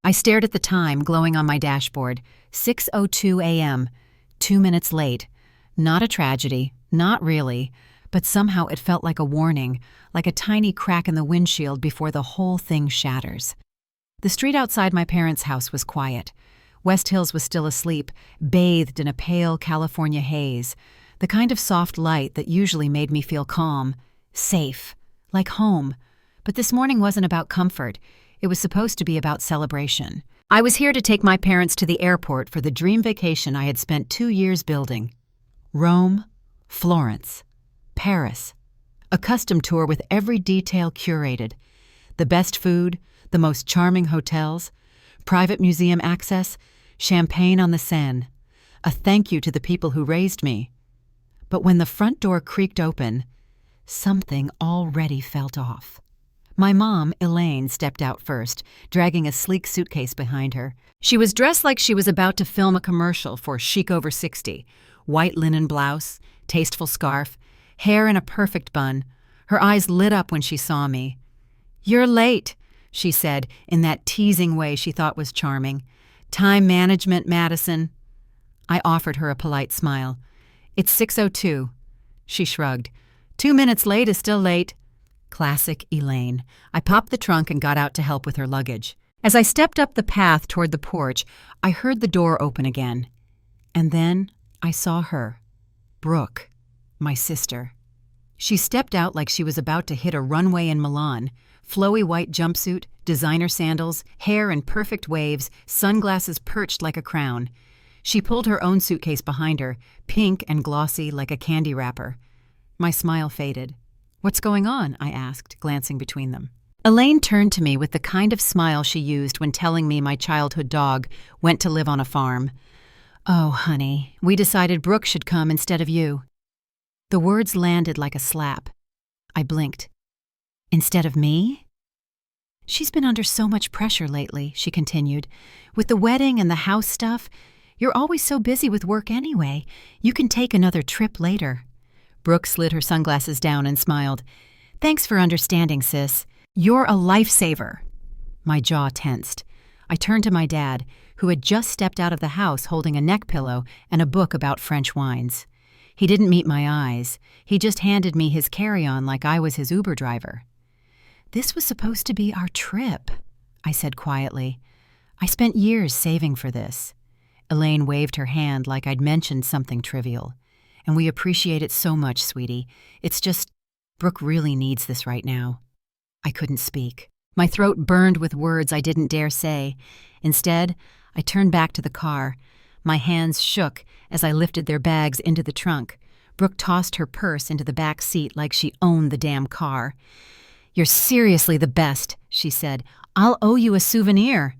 I stared at the time glowing on my dashboard. 6:02 a.m. 2 minutes late. Not a tragedy, not really, but somehow it felt like a warning, like a tiny crack in the windshield before the whole thing shatters. The street outside my parents' house was quiet. West Hills was still asleep, bathed in a pale California haze, the kind of soft light that usually made me feel calm, safe, like home. But this morning wasn't about comfort. It was supposed to be about celebration. I was here to take my parents to the airport for the dream vacation I had spent 2 years building. Rome, Florence, Paris. A custom tour with every detail curated. The best food, the most charming hotels, private museum access, champagne on the Seine. A thank you to the people who raised me. But when the front door creaked open, something already felt off. My mom, Elaine, stepped out first, dragging a sleek suitcase behind her. She was dressed like she was about to film a commercial for Chic Over 60. White linen blouse, tasteful scarf, hair in a perfect bun. Her eyes lit up when she saw me. "You're late," she said, in that teasing way she thought was charming. "Time management, Madison." I offered her a polite smile. "It's 6:02. She shrugged. 2 minutes late is still late. Classic Elaine. I popped the trunk and got out to help with her luggage. As I stepped up the path toward the porch, I heard the door open again. And then I saw her. Brooke, my sister. She stepped out like she was about to hit a runway in Milan. Flowy white jumpsuit, designer sandals, hair in perfect waves, sunglasses perched like a crown. She pulled her own suitcase behind her, pink and glossy like a candy wrapper. My smile faded. "What's going on?" I asked, glancing between them. Elaine turned to me with the kind of smile she used when telling me my childhood dog went to live on a farm. "Oh, honey, we decided Brooke should come instead of you." The words landed like a slap. I blinked. "Instead of me?" "She's been under so much pressure lately," she continued. "With the wedding and the house stuff, you're always so busy with work anyway. You can take another trip later." Brooke slid her sunglasses down and smiled. "Thanks for understanding, sis. You're a lifesaver." My jaw tensed. I turned to my dad, who had just stepped out of the house holding a neck pillow and a book about French wines. He didn't meet my eyes. He just handed me his carry-on like I was his Uber driver. "This was supposed to be our trip," I said quietly. "I spent years saving for this." Elaine waved her hand like I'd mentioned something trivial. "And we appreciate it so much, sweetie. It's just, Brooke really needs this right now." I couldn't speak. My throat burned with words I didn't dare say. Instead, I turned back to the car. My hands shook as I lifted their bags into the trunk. Brooke tossed her purse into the back seat like she owned the damn car. "You're seriously the best," she said. "I'll owe you a souvenir."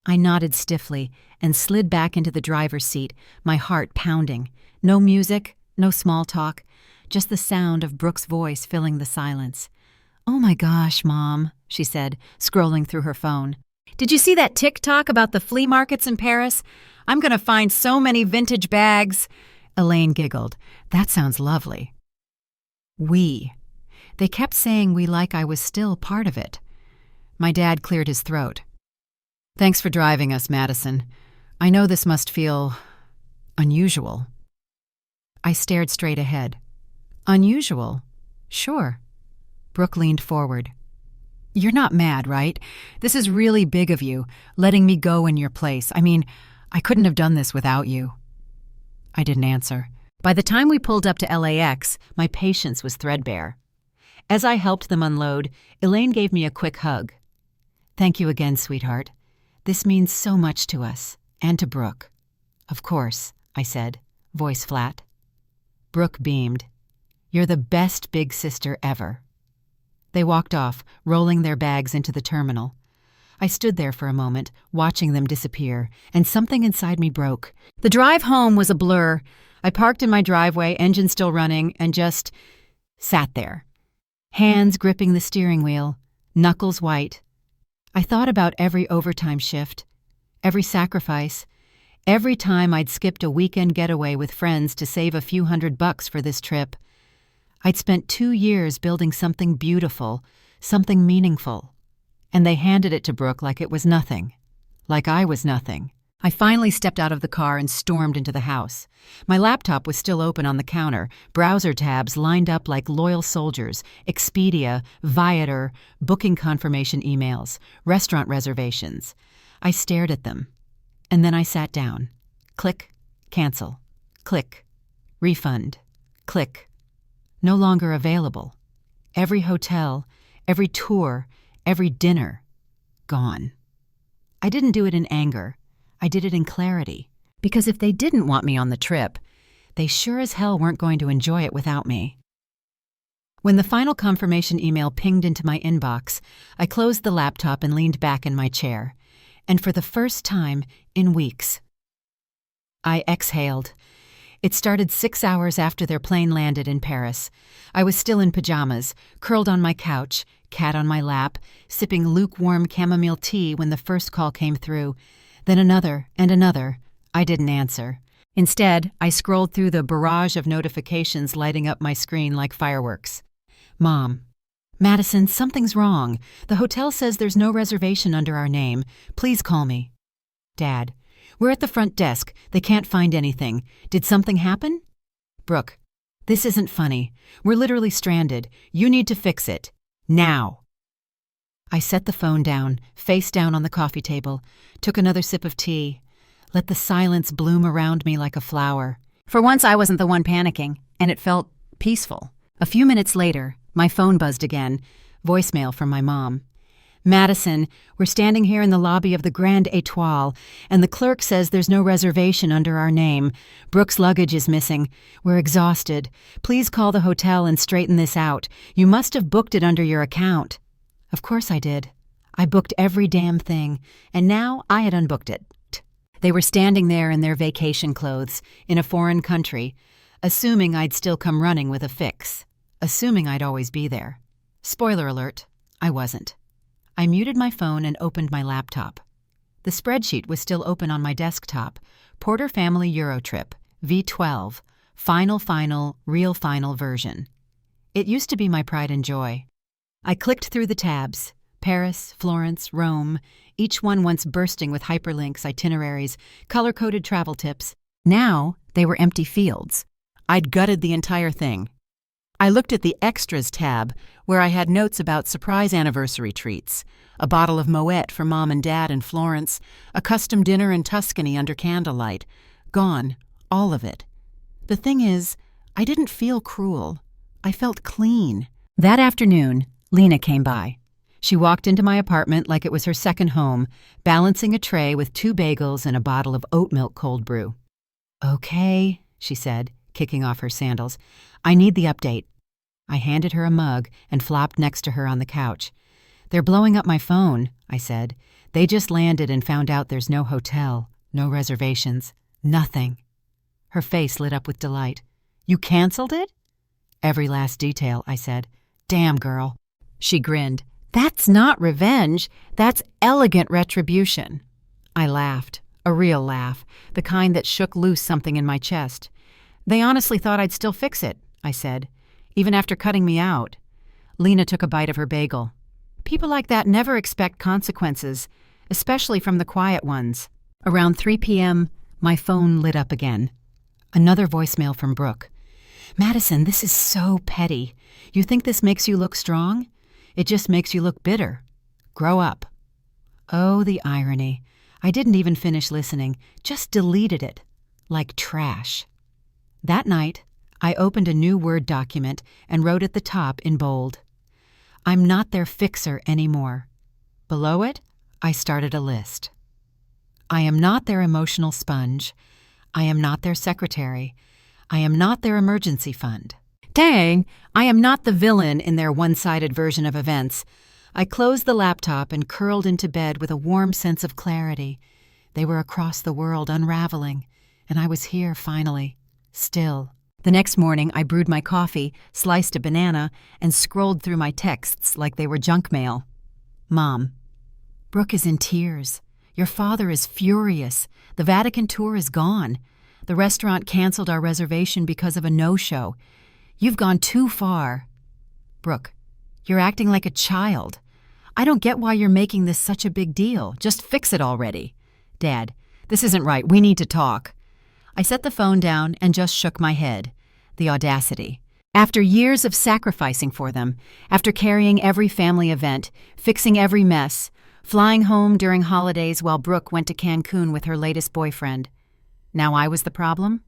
I nodded stiffly and slid back into the driver's seat, my heart pounding. No music, no small talk, just the sound of Brooke's voice filling the silence. "Oh my gosh, Mom," she said, scrolling through her phone. "Did you see that TikTok about the flea markets in Paris? I'm going to find so many vintage bags." Elaine giggled. "That sounds lovely." We. They kept saying we like I was still part of it. My dad cleared his throat. "Thanks for driving us, Madison. I know this must feel unusual." I stared straight ahead. "Unusual? Sure." Brooke leaned forward. "You're not mad, right? This is really big of you, letting me go in your place. I mean, I couldn't have done this without you." I didn't answer. By the time we pulled up to LAX, my patience was threadbare. As I helped them unload, Elaine gave me a quick hug. "Thank you again, sweetheart. This means so much to us, and to Brooke." "Of course," I said, voice flat. Brooke beamed. "You're the best big sister ever." They walked off, rolling their bags into the terminal. I stood there for a moment, watching them disappear, and something inside me broke. The drive home was a blur. I parked in my driveway, engine still running, and just sat there. Hands gripping the steering wheel, knuckles white. I thought about every overtime shift, every sacrifice, every time I'd skipped a weekend getaway with friends to save a few $100 for this trip. I'd spent 2 years building something beautiful, something meaningful. And they handed it to Brooke like it was nothing. Like I was nothing. I finally stepped out of the car and stormed into the house. My laptop was still open on the counter, browser tabs lined up like loyal soldiers, Expedia, Viator, booking confirmation emails, restaurant reservations. I stared at them. And then I sat down. Click, cancel. Click, refund. Click. No longer available. Every hotel, every tour, every dinner, gone. I didn't do it in anger. I did it in clarity. Because if they didn't want me on the trip, they sure as hell weren't going to enjoy it without me. When the final confirmation email pinged into my inbox, I closed the laptop and leaned back in my chair. And for the first time in weeks, I exhaled. It started 6 hours after their plane landed in Paris. I was still in pajamas, curled on my couch, cat on my lap, sipping lukewarm chamomile tea when the first call came through. Then another and another. I didn't answer. Instead, I scrolled through the barrage of notifications lighting up my screen like fireworks. Mom. Madison, something's wrong. The hotel says there's no reservation under our name. Please call me. Dad. We're at the front desk. They can't find anything. Did something happen? Brooke. This isn't funny. We're literally stranded. You need to fix it. Now. I set the phone down, face down on the coffee table, took another sip of tea, let the silence bloom around me like a flower. For once I wasn't the one panicking, and it felt peaceful. A few minutes later, my phone buzzed again, voicemail from my mom. Madison, we're standing here in the lobby of the Grand Étoile, and the clerk says there's no reservation under our name. Brooke's luggage is missing. We're exhausted. Please call the hotel and straighten this out. You must have booked it under your account. Of course I did. I booked every damn thing, and now I had unbooked it. They were standing there in their vacation clothes, in a foreign country, assuming I'd still come running with a fix, assuming I'd always be there. Spoiler alert, I wasn't. I muted my phone and opened my laptop. The spreadsheet was still open on my desktop. Porter Family Eurotrip, V12, final, real final version. It used to be my pride and joy. I clicked through the tabs. Paris, Florence, Rome, each one once bursting with hyperlinks, itineraries, color-coded travel tips. Now, they were empty fields. I'd gutted the entire thing. I looked at the Extras tab, where I had notes about surprise anniversary treats, a bottle of Moet for Mom and Dad in Florence, a custom dinner in Tuscany under candlelight. Gone, all of it. The thing is, I didn't feel cruel. I felt clean. That afternoon, Lena came by. She walked into my apartment like it was her second home, balancing a tray with 2 bagels and a bottle of oat milk cold brew. Okay, she said, kicking off her sandals. I need the update. I handed her a mug and flopped next to her on the couch. They're blowing up my phone, I said. They just landed and found out there's no hotel, no reservations, nothing. Her face lit up with delight. You canceled it? Every last detail, I said. Damn, girl. She grinned. That's not revenge. That's elegant retribution. I laughed, a real laugh, the kind that shook loose something in my chest. They honestly thought I'd still fix it, I said, even after cutting me out. Lena took a bite of her bagel. People like that never expect consequences, especially from the quiet ones. Around 3 p.m., my phone lit up again. Another voicemail from Brooke. Madison, this is so petty. You think this makes you look strong? It just makes you look bitter. Grow up. Oh, the irony. I didn't even finish listening, just deleted it. Like trash. That night, I opened a new Word document and wrote at the top in bold, I'm not their fixer anymore. Below it, I started a list. I am not their emotional sponge. I am not their secretary. I am not their emergency fund. Dang, I am not the villain in their one-sided version of events. I closed the laptop and curled into bed with a warm sense of clarity. They were across the world unraveling, and I was here finally, still. The next morning, I brewed my coffee, sliced a banana, and scrolled through my texts like they were junk mail. Mom, Brooke is in tears. Your father is furious. The Vatican tour is gone. The restaurant canceled our reservation because of a no-show. You've gone too far. Brooke, you're acting like a child. I don't get why you're making this such a big deal. Just fix it already. Dad, this isn't right. We need to talk. I set the phone down and just shook my head. The audacity. After years of sacrificing for them, after carrying every family event, fixing every mess, flying home during holidays while Brooke went to Cancun with her latest boyfriend. Now I was the problem?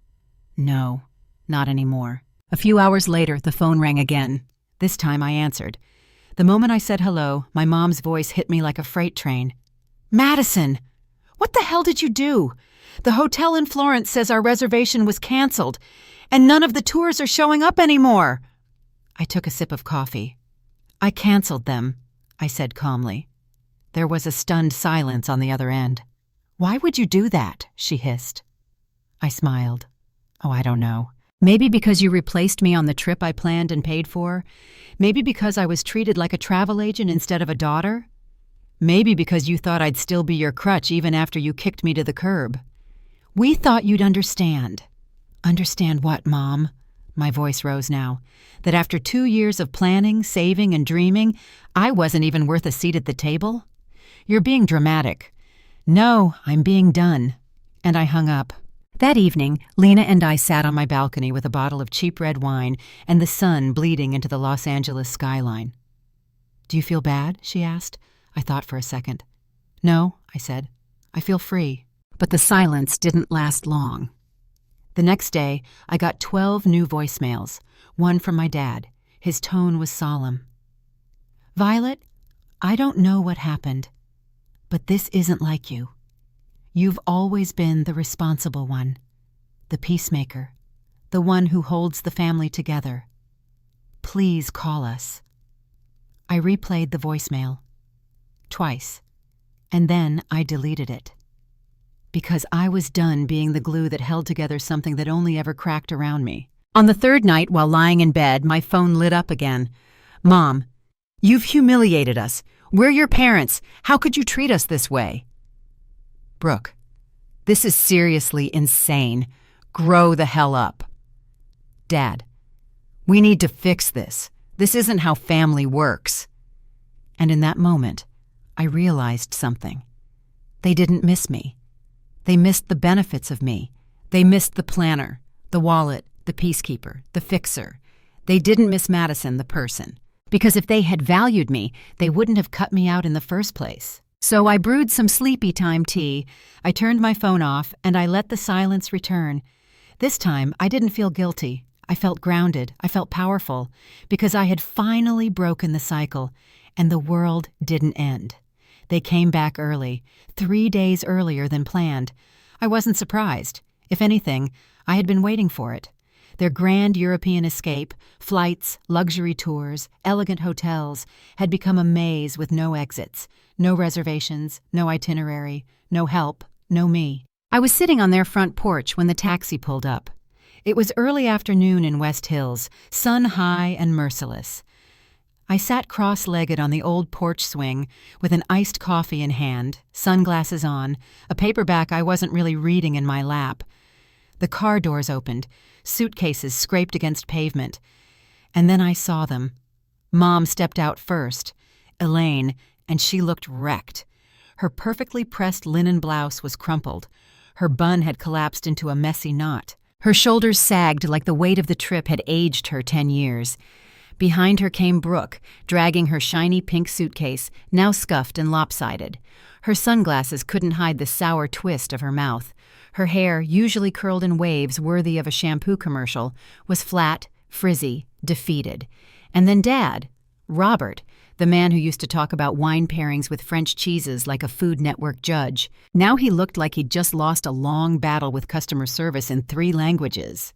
No, not anymore. A few hours later, the phone rang again. This time I answered. The moment I said hello, my mom's voice hit me like a freight train. Madison! What the hell did you do? The hotel in Florence says our reservation was canceled, and none of the tours are showing up anymore. I took a sip of coffee. I canceled them, I said calmly. There was a stunned silence on the other end. Why would you do that? She hissed. I smiled. Oh, I don't know. Maybe because you replaced me on the trip I planned and paid for. Maybe because I was treated like a travel agent instead of a daughter. Maybe because you thought I'd still be your crutch even after you kicked me to the curb. We thought you'd understand. Understand what, Mom? My voice rose now. That after 2 years of planning, saving, and dreaming, I wasn't even worth a seat at the table? You're being dramatic. No, I'm being done. And I hung up. That evening, Lena and I sat on my balcony with a bottle of cheap red wine and the sun bleeding into the Los Angeles skyline. Do you feel bad? She asked. I thought for a second. No, I said. I feel free. But the silence didn't last long. The next day, I got 12 new voicemails, one from my dad. His tone was solemn. Violet, I don't know what happened, but this isn't like you. You've always been the responsible one, the peacemaker, the one who holds the family together. Please call us. I replayed the voicemail. Twice, and then I deleted it. Because I was done being the glue that held together something that only ever cracked around me. On the third night, while lying in bed, my phone lit up again. Mom, you've humiliated us. We're your parents. How could you treat us this way? Brooke, this is seriously insane. Grow the hell up. Dad, we need to fix this. This isn't how family works. And in that moment, I realized something. They didn't miss me. They missed the benefits of me. They missed the planner, the wallet, the peacekeeper, the fixer. They didn't miss Madison, the person. Because if they had valued me, they wouldn't have cut me out in the first place. So I brewed some sleepy time tea, I turned my phone off, and I let the silence return. This time, I didn't feel guilty. I felt grounded. I felt powerful. Because I had finally broken the cycle, and the world didn't end. They came back early, 3 days earlier than planned. I wasn't surprised. If anything, I had been waiting for it. Their grand European escape, flights, luxury tours, elegant hotels, had become a maze with no exits, no reservations, no itinerary, no help, no me. I was sitting on their front porch when the taxi pulled up. It was early afternoon in West Hills, sun high and merciless. I sat cross-legged on the old porch swing with an iced coffee in hand, sunglasses on, a paperback I wasn't really reading in my lap. The car doors opened, suitcases scraped against pavement. And then I saw them. Mom stepped out first, Elaine, and she looked wrecked. Her perfectly pressed linen blouse was crumpled. Her bun had collapsed into a messy knot. Her shoulders sagged like the weight of the trip had aged her 10 years. Behind her came Brooke, dragging her shiny pink suitcase, now scuffed and lopsided. Her sunglasses couldn't hide the sour twist of her mouth. Her hair, usually curled in waves worthy of a shampoo commercial, was flat, frizzy, defeated. And then Dad, Robert, the man who used to talk about wine pairings with French cheeses like a Food Network judge. Now he looked like he'd just lost a long battle with customer service in 3 languages.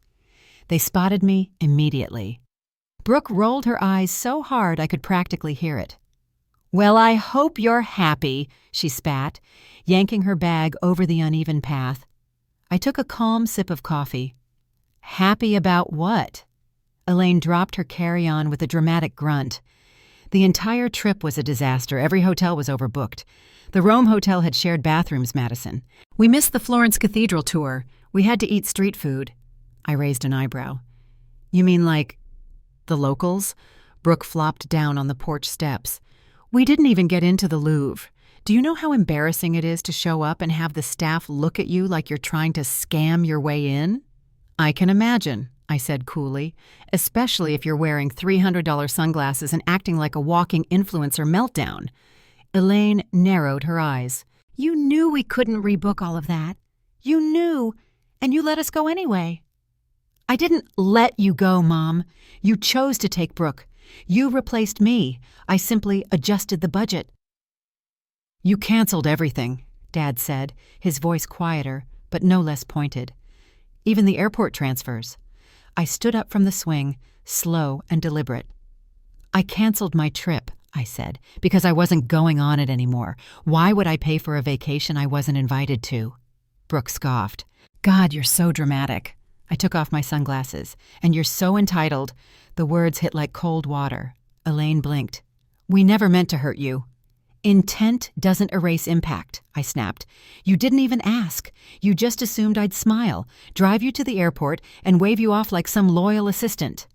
They spotted me immediately. Brooke rolled her eyes so hard I could practically hear it. "Well, I hope you're happy," she spat, yanking her bag over the uneven path. I took a calm sip of coffee. Happy about what? Elaine dropped her carry-on with a dramatic grunt. The entire trip was a disaster. Every hotel was overbooked. The Rome Hotel had shared bathrooms, Madison. We missed the Florence Cathedral tour. We had to eat street food. I raised an eyebrow. You mean like the locals? Brooke flopped down on the porch steps. We didn't even get into the Louvre. Do you know how embarrassing it is to show up and have the staff look at you like you're trying to scam your way in? I can imagine, I said coolly, especially if you're wearing $300 sunglasses and acting like a walking influencer meltdown. Elaine narrowed her eyes. You knew we couldn't rebook all of that. You knew, and you let us go anyway. I didn't let you go, Mom. You chose to take Brooke. You replaced me. I simply adjusted the budget. You canceled everything, Dad said, his voice quieter, but no less pointed. Even the airport transfers. I stood up from the swing, slow and deliberate. I canceled my trip, I said, because I wasn't going on it anymore. Why would I pay for a vacation I wasn't invited to? Brooke scoffed. God, you're so dramatic. I took off my sunglasses. And you're so entitled. The words hit like cold water. Elaine blinked. We never meant to hurt you. Intent doesn't erase impact, I snapped. You didn't even ask. You just assumed I'd smile, drive you to the airport, and wave you off like some loyal assistant.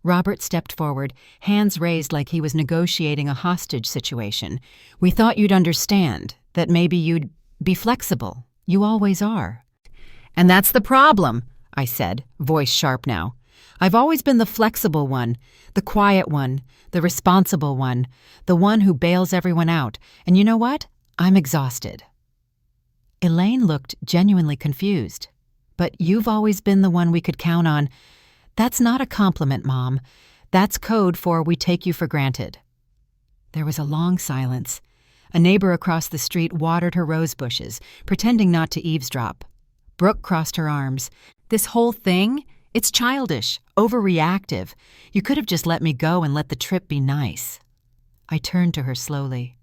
Robert stepped forward, hands raised like he was negotiating a hostage situation. We thought you'd understand, that maybe you'd be flexible. You always are. And that's the problem, I said, voice sharp now. I've always been the flexible one, the quiet one, the responsible one, the one who bails everyone out. And you know what? I'm exhausted. Elaine looked genuinely confused. But you've always been the one we could count on. That's not a compliment, Mom. That's code for we take you for granted. There was a long silence. A neighbor across the street watered her rose bushes, pretending not to eavesdrop. Brooke crossed her arms. This whole thing? It's childish, overreactive. You could have just let me go and let the trip be nice. I turned to her slowly.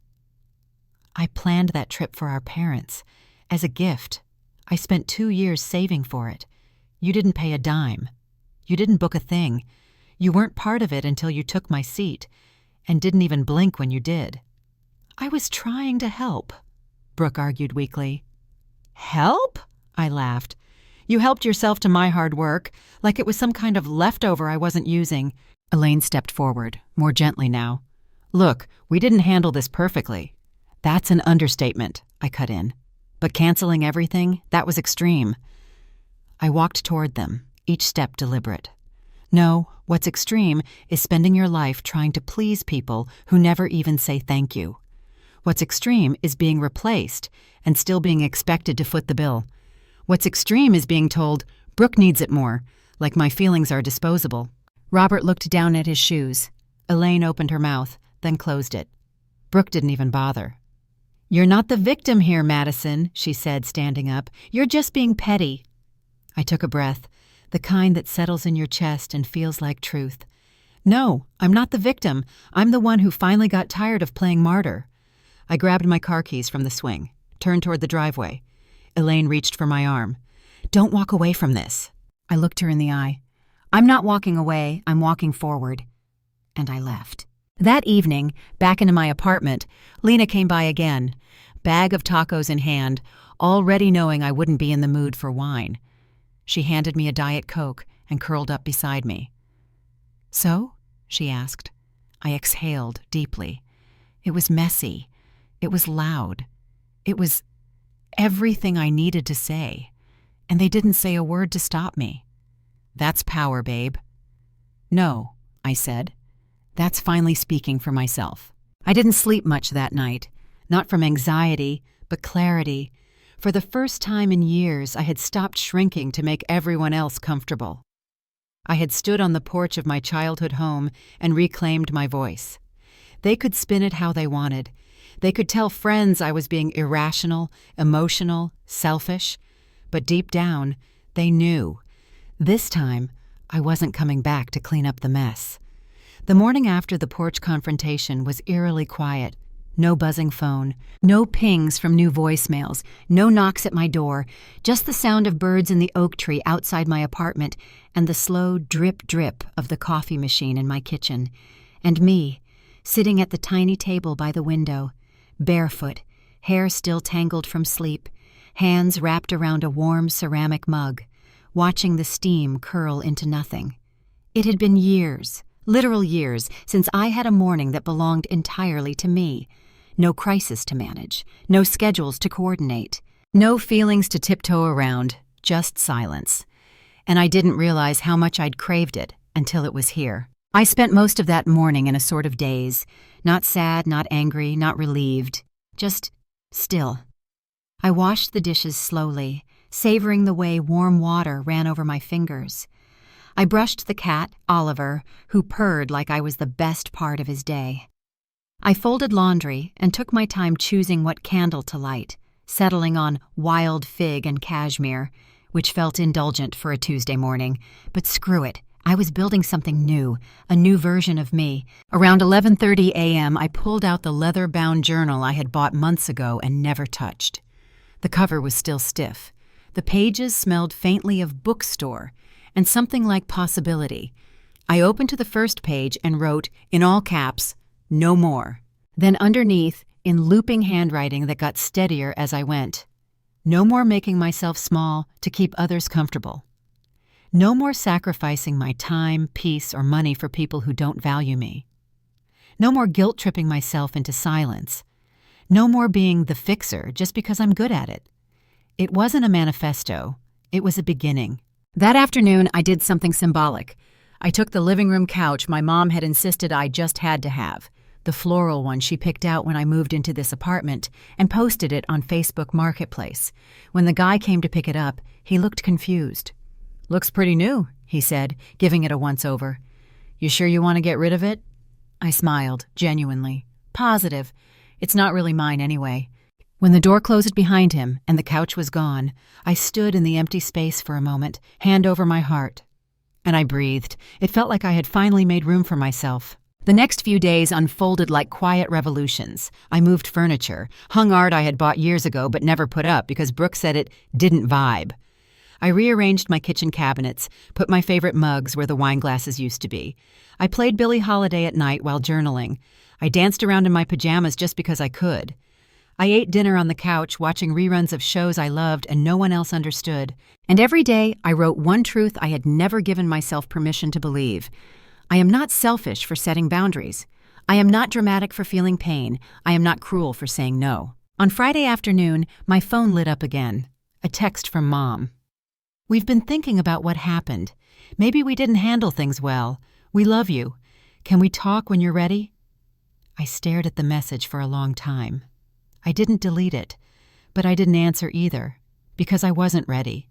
I planned that trip for our parents, as a gift. I spent 2 years saving for it. You didn't pay a dime. You didn't book a thing. You weren't part of it until you took my seat, and didn't even blink when you did. I was trying to help, Brooke argued weakly. Help? I laughed. You helped yourself to my hard work, like it was some kind of leftover I wasn't using. Elaine stepped forward, more gently now. Look, we didn't handle this perfectly. That's an understatement, I cut in. But canceling everything, that was extreme. I walked toward them, each step deliberate. No, what's extreme is spending your life trying to please people who never even say thank you. What's extreme is being replaced and still being expected to foot the bill. What's extreme is being told, Brooke needs it more, like my feelings are disposable. Robert looked down at his shoes. Elaine opened her mouth, then closed it. Brooke didn't even bother. You're not the victim here, Madison, she said, standing up. You're just being petty. I took a breath, the kind that settles in your chest and feels like truth. No, I'm not the victim. I'm the one who finally got tired of playing martyr. I grabbed my car keys from the swing, turned toward the driveway. Elaine reached for my arm. Don't walk away from this. I looked her in the eye. I'm not walking away, I'm walking forward. And I left. That evening, back into my apartment, Lena came by again, bag of tacos in hand, already knowing I wouldn't be in the mood for wine. She handed me a Diet Coke and curled up beside me. So? She asked. I exhaled deeply. It was messy. It was loud. It was everything I needed to say, and they didn't say a word to stop me. That's power, babe. No, I said. That's finally speaking for myself. I didn't sleep much that night, not from anxiety, but clarity. For the first time in years, I had stopped shrinking to make everyone else comfortable. I had stood on the porch of my childhood home and reclaimed my voice. They could spin it how they wanted. They could tell friends I was being irrational, emotional, selfish. But deep down, they knew. This time, I wasn't coming back to clean up the mess. The morning after the porch confrontation was eerily quiet. No buzzing phone, no pings from new voicemails, no knocks at my door, just the sound of birds in the oak tree outside my apartment and the slow drip-drip of the coffee machine in my kitchen. And me, sitting at the tiny table by the window, barefoot, hair still tangled from sleep, hands wrapped around a warm ceramic mug, watching the steam curl into nothing. It had been years, Literal years since I had a morning that belonged entirely to me. No crisis to manage, no schedules to coordinate, no feelings to tiptoe around, just silence. And I didn't realize how much I'd craved it until it was here. I spent most of that morning in a sort of daze, not sad, not angry, not relieved, just still. I washed the dishes slowly, savoring the way warm water ran over my fingers. I brushed the cat, Oliver, who purred like I was the best part of his day. I folded laundry and took my time choosing what candle to light, settling on wild fig and cashmere, which felt indulgent for a Tuesday morning. But screw it, I was building something new, a new version of me. Around 11:30 a.m., I pulled out the leather-bound journal I had bought months ago and never touched. The cover was still stiff. The pages smelled faintly of bookstore and something like possibility. I opened to the first page and wrote, in all caps, "No more." Then underneath, in looping handwriting that got steadier as I went, "No more making myself small to keep others comfortable. No more sacrificing my time, peace, or money for people who don't value me. No more guilt-tripping myself into silence. No more being the fixer just because I'm good at it." It wasn't a manifesto. It was a beginning. That afternoon, I did something symbolic. I took the living room couch my mom had insisted I just had to have, the floral one she picked out when I moved into this apartment, and posted it on Facebook Marketplace. When the guy came to pick it up, he looked confused. "Looks pretty new," he said, giving it a once-over. "You sure you want to get rid of it?" I smiled, genuinely. "Positive. It's not really mine anyway." When the door closed behind him and the couch was gone, I stood in the empty space for a moment, hand over my heart. And I breathed. It felt like I had finally made room for myself. The next few days unfolded like quiet revolutions. I moved furniture, hung art I had bought years ago but never put up because Brooke said it didn't vibe. I rearranged my kitchen cabinets, put my favorite mugs where the wine glasses used to be. I played Billie Holiday at night while journaling. I danced around in my pajamas just because I could. I ate dinner on the couch watching reruns of shows I loved and no one else understood. And every day I wrote one truth I had never given myself permission to believe. I am not selfish for setting boundaries. I am not dramatic for feeling pain. I am not cruel for saying no. On Friday afternoon, my phone lit up again. A text from Mom. "We've been thinking about what happened. Maybe we didn't handle things well. We love you. Can we talk when you're ready?" I stared at the message for a long time. I didn't delete it, but I didn't answer either, because I wasn't ready.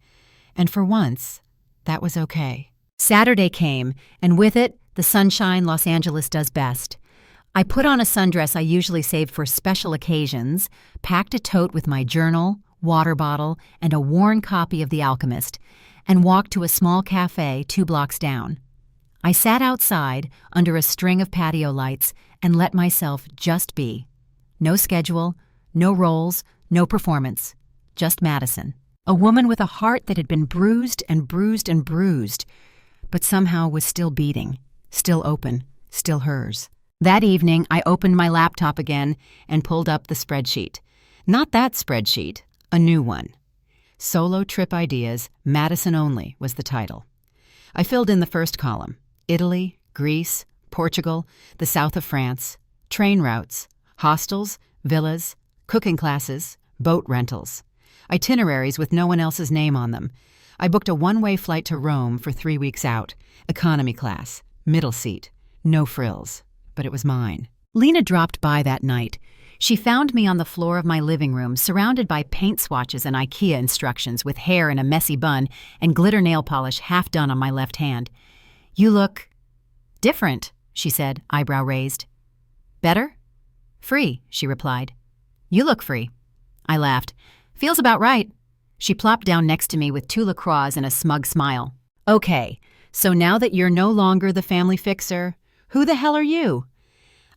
And for once, that was okay. Saturday came, and with it, the sunshine Los Angeles does best. I put on a sundress I usually saved for special occasions, packed a tote with my journal, water bottle, and a worn copy of The Alchemist, and walked to a small cafe 2 blocks down. I sat outside under a string of patio lights and let myself just be. No schedule, no roles, no performance. Just Madison. A woman with a heart that had been bruised and bruised and bruised, but somehow was still beating, still open, still hers. That evening, I opened my laptop again and pulled up the spreadsheet. Not that spreadsheet, a new one. Solo Trip Ideas, Madison Only was the title. I filled in the first column. Italy, Greece, Portugal, the south of France, train routes, hostels, villas, cooking classes, boat rentals, itineraries with no one else's name on them. I booked a one-way flight to Rome for 3 weeks out, economy class, middle seat, no frills, but it was mine. Lena dropped by that night. She found me on the floor of my living room, surrounded by paint swatches and IKEA instructions with hair in a messy bun and glitter nail polish half done on my left hand. "You look different," she said, eyebrow raised. "Better?" "Free," she replied. "You look free." I laughed. "Feels about right." She plopped down next to me with 2 LaCroix and a smug smile. "Okay, so now that you're no longer the family fixer, who the hell are you?"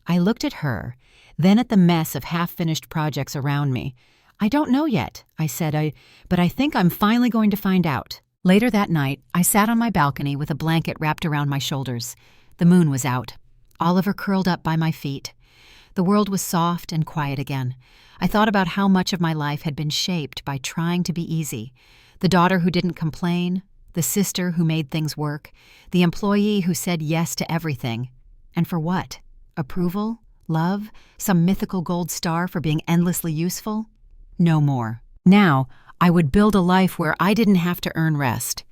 I looked at her, then at the mess of half-finished projects around me. "I don't know yet," I said, but I think I'm finally going to find out. Later that night, I sat on my balcony with a blanket wrapped around my shoulders. The moon was out. Oliver curled up by my feet. The world was soft and quiet again. I thought about how much of my life had been shaped by trying to be easy. The daughter who didn't complain, the the sister who made things work, the employee who said yes to everything. And for what? Approval? Love? Some mythical gold star for being endlessly useful? No more. Now, I would build a life where I didn't have to earn rest,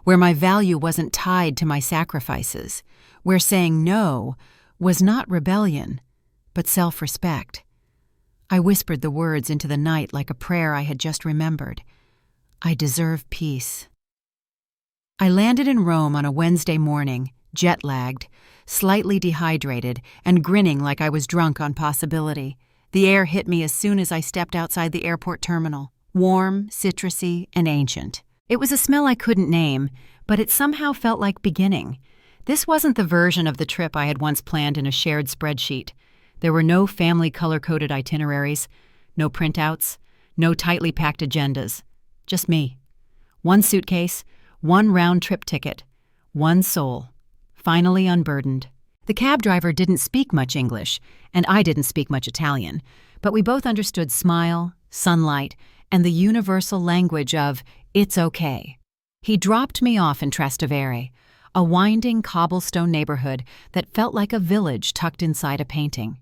where my value wasn't tied to my sacrifices, where saying no was not rebellion, but self-respect. I whispered the words into the night like a prayer I had just remembered. I deserve peace. I landed in Rome on a Wednesday morning, jet-lagged, slightly dehydrated, and grinning like I was drunk on possibility. The air hit me as soon as I stepped outside the airport terminal, warm, citrusy, and ancient. It was a smell I couldn't name, but it somehow felt like beginning. This wasn't the version of the trip I had once planned in a shared spreadsheet. There were no family color-coded itineraries, no printouts, no tightly packed agendas. Just me. One suitcase, one round-trip ticket, one soul, finally unburdened. The cab driver didn't speak much English, and I didn't speak much Italian, but we both understood smile, sunlight, and the universal language of, "It's okay." He dropped me off in Trastevere, a winding cobblestone neighborhood that felt like a village tucked inside a painting.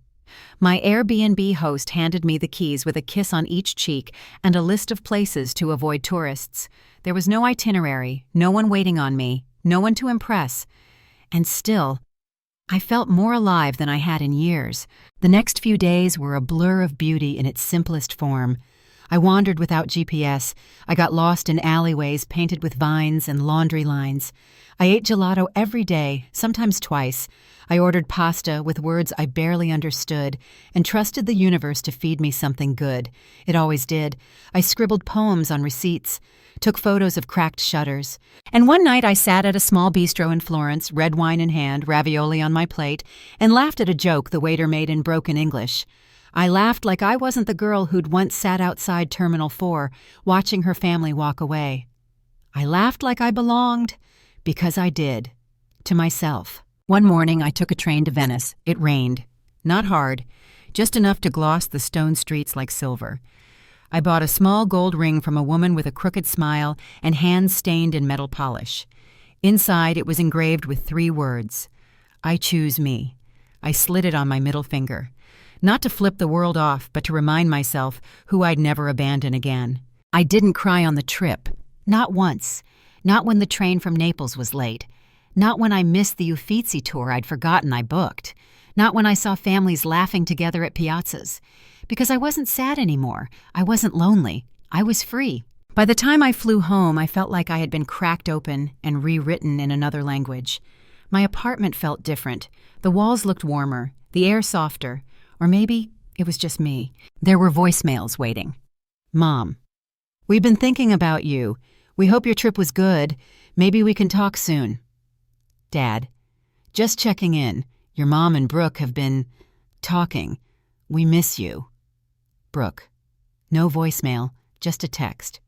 My Airbnb host handed me the keys with a kiss on each cheek and a list of places to avoid tourists. There was no itinerary, no one waiting on me, no one to impress. And still, I felt more alive than I had in years. The next few days were a blur of beauty in its simplest form. I wandered without GPS. I got lost in alleyways painted with vines and laundry lines. I ate gelato every day, sometimes twice. I ordered pasta with words I barely understood and trusted the universe to feed me something good. It always did. I scribbled poems on receipts, took photos of cracked shutters. And one night I sat at a small bistro in Florence, red wine in hand, ravioli on my plate, and laughed at a joke the waiter made in broken English. I laughed like I wasn't the girl who'd once sat outside Terminal 4, watching her family walk away. I laughed like I belonged, because I did, to myself. One morning I took a train to Venice. It rained. Not hard, just enough to gloss the stone streets like silver. I bought a small gold ring from a woman with a crooked smile and hands stained in metal polish. Inside it was engraved with 3 words, "I choose me." I slid it on my middle finger. Not to flip the world off, but to remind myself who I'd never abandon again. I didn't cry on the trip. Not once. Not when the train from Naples was late. Not when I missed the Uffizi tour I'd forgotten I booked. Not when I saw families laughing together at piazzas. Because I wasn't sad anymore. I wasn't lonely. I was free. By the time I flew home, I felt like I had been cracked open and rewritten in another language. My apartment felt different. The walls looked warmer, the air softer. Or maybe it was just me. There were voicemails waiting. Mom, we've been thinking about you. We hope your trip was good. Maybe we can talk soon. Dad, just checking in. Your mom and Brooke have been talking. We miss you. Brooke. No voicemail, just a text.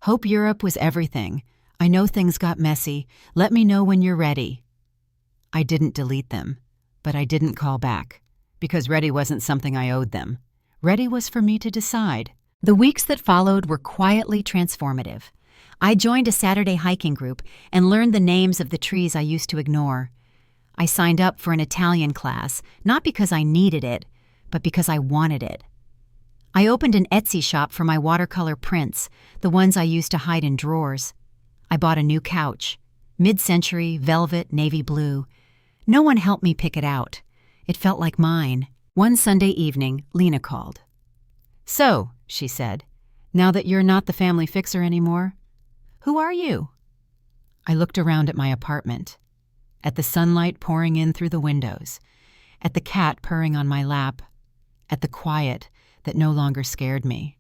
Hope Europe was everything. I know things got messy. Let me know when you're ready. I didn't delete them, but I didn't call back. Because ready wasn't something I owed them. Ready was for me to decide. The weeks that followed were quietly transformative. I joined a Saturday hiking group and learned the names of the trees I used to ignore. I signed up for an Italian class, not because I needed it, but because I wanted it. I opened an Etsy shop for my watercolor prints, the ones I used to hide in drawers. I bought a new couch, mid-century, velvet, navy blue. No one helped me pick it out. It felt like mine. One Sunday evening, Lena called. "So," she said, "now that you're not the family fixer anymore, who are you?" I looked around at my apartment, at the sunlight pouring in through the windows, at the cat purring on my lap, at the quiet that no longer scared me.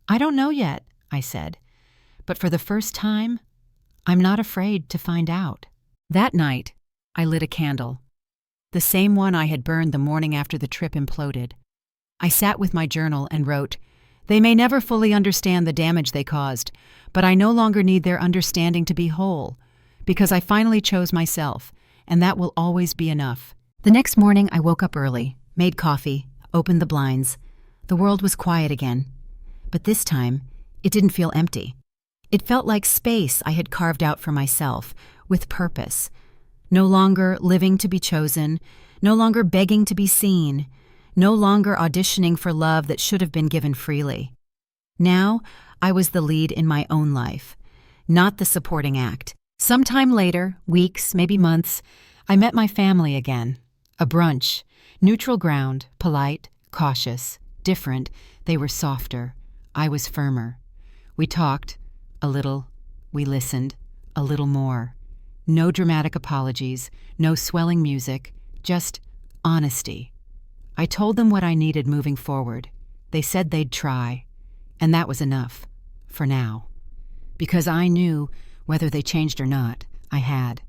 "I don't know yet," I said, "but for the first time, I'm not afraid to find out." That night, I lit a candle. The same one I had burned the morning after the trip imploded. I sat with my journal and wrote, "They may never fully understand the damage they caused, but I no longer need their understanding to be whole, because I finally chose myself, and that will always be enough." The next morning I woke up early, made coffee, opened the blinds. The world was quiet again. But this time, it didn't feel empty. It felt like space I had carved out for myself, with purpose. No longer living to be chosen, no longer begging to be seen, no longer auditioning for love that should have been given freely. Now, I was the lead in my own life, not the supporting act. Sometime later, weeks, maybe months, I met my family again. A brunch, neutral ground, polite, cautious, different. They were softer. I was firmer. We talked, a little. We listened, a little more. No dramatic apologies, no swelling music, just honesty. I told them what I needed moving forward. They said they'd try, and that was enough, for now. Because I knew, whether they changed or not, I had.